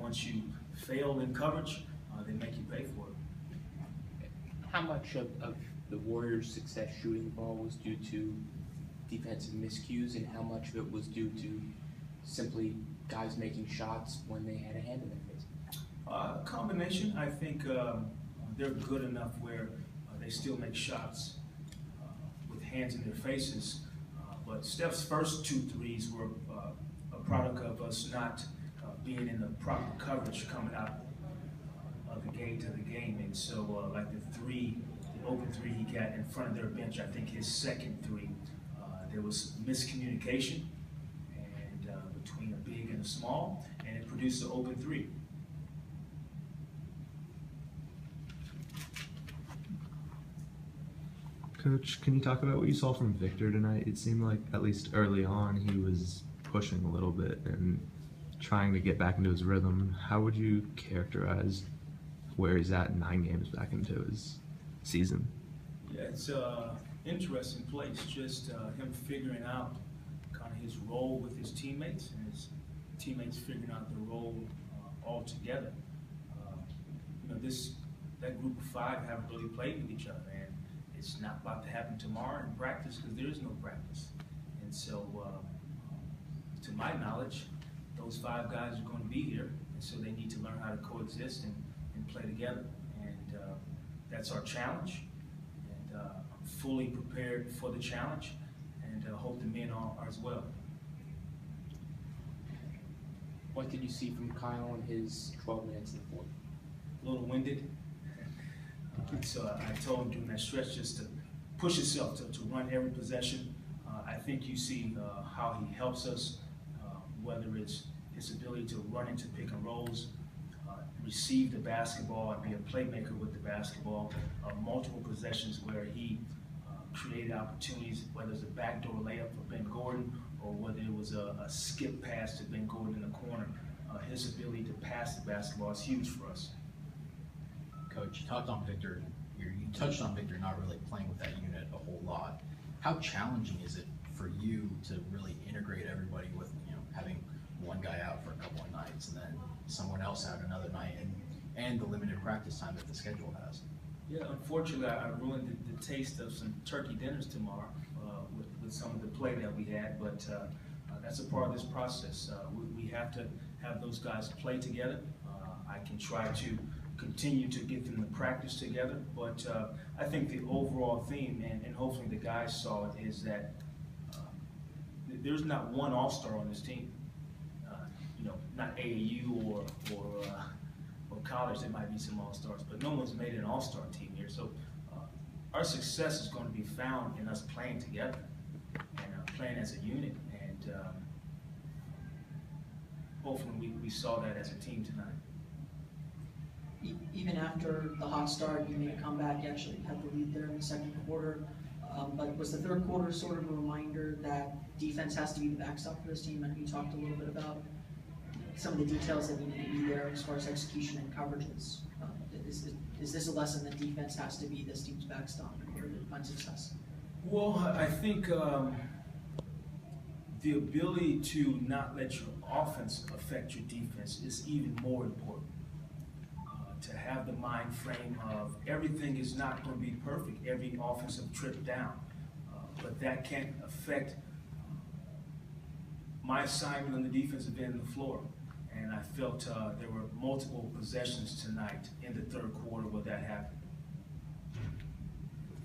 once you fail in coverage, they make you pay for it. How much of the Warriors' success shooting the ball was due to defensive miscues, and how much of it was due to simply guys making shots when they had a hand in their face? Combination. I think they're good enough where they still make shots with hands in their faces. But Steph's first 2 threes were a product of us not being in the proper coverage coming out of the game to the game. And so like the open three he got in front of their bench, I think his second three, there was miscommunication and between a big and a small, and it produced an open three. Coach, can you talk about what you saw from Victor tonight? It seemed like, at least early on, he was pushing a little bit and trying to get back into his rhythm. How would you characterize where he's at 9 games back into his season? Yeah, it's an interesting place, just him figuring out kind of his role with his teammates, and his teammates figuring out the role all together. That group of 5 haven't really played with each other, and it's not about to happen tomorrow in practice because there is no practice. And so, to my knowledge, those 5 guys are going to be here, and so they need to learn how to coexist and play together. And that's our challenge. And I'm fully prepared for the challenge, and hope the men are as well. What did you see from Kyle in his 12 minutes in the fourth? A little winded. So I told him during that stretch just to push himself to run every possession. I think you see how he helps us, whether it's his ability to run into pick and rolls, receive the basketball and be a playmaker with the basketball, multiple possessions where he created opportunities, whether it's a backdoor layup for Ben Gordon or whether it was a skip pass to Ben Gordon in the corner. His ability to pass the basketball is huge for us. Coach, you talked on Victor. You touched on Victor not really playing with that unit a whole lot. How challenging is it for you to really integrate everybody with, having one guy out for a couple of nights and then someone else out another night, and the limited practice time that the schedule has? Yeah, unfortunately, I ruined the taste of some turkey dinners tomorrow with some of the play that we had, but that's a part of this process. We have to have those guys play together. I can try to continue to get them to practice together, but I think the overall theme, and hopefully the guys saw it, is that there's not one all-star on this team. Not AAU or college, there might be some all-stars, but no one's made an all-star team here. So our success is going to be found in us playing together and playing as a unit, and hopefully we saw that as a team tonight. Even after the hot start, you made a comeback. You actually had the lead there in the second quarter. But was the third quarter sort of a reminder that defense has to be the backstop for this team? And you talked a little bit about some of the details that need to be there as far as execution and coverages. Is this a lesson that defense has to be this team's backstop in order to find success? Well, I think the ability to not let your offense affect your defense is even more important. To have the mind frame of everything is not going to be perfect, every offensive trip down, but that can't affect my assignment on the defensive end of the floor. And I felt there were multiple possessions tonight in the third quarter where that happened.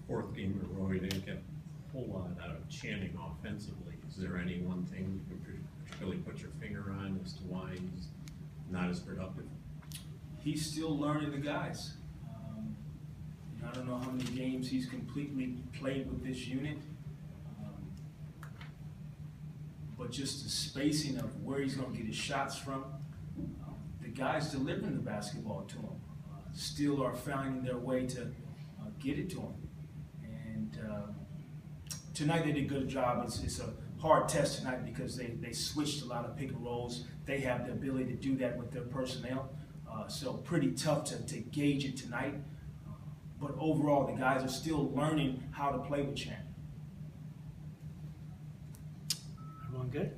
Fourth game in a row, you didn't get a whole lot out of Channing offensively. Is there any one thing you could really put your finger on as to why he's not as productive? He's still learning the guys. I don't know how many games he's completely played with this unit, but just the spacing of where he's going to get his shots from. The guys delivering the basketball to him still are finding their way to get it to him. And tonight they did a good job. It's a hard test tonight because they switched a lot of pick and rolls. They have the ability to do that with their personnel. So pretty tough to gauge it tonight. But overall, the guys are still learning how to play with Chan. Everyone good?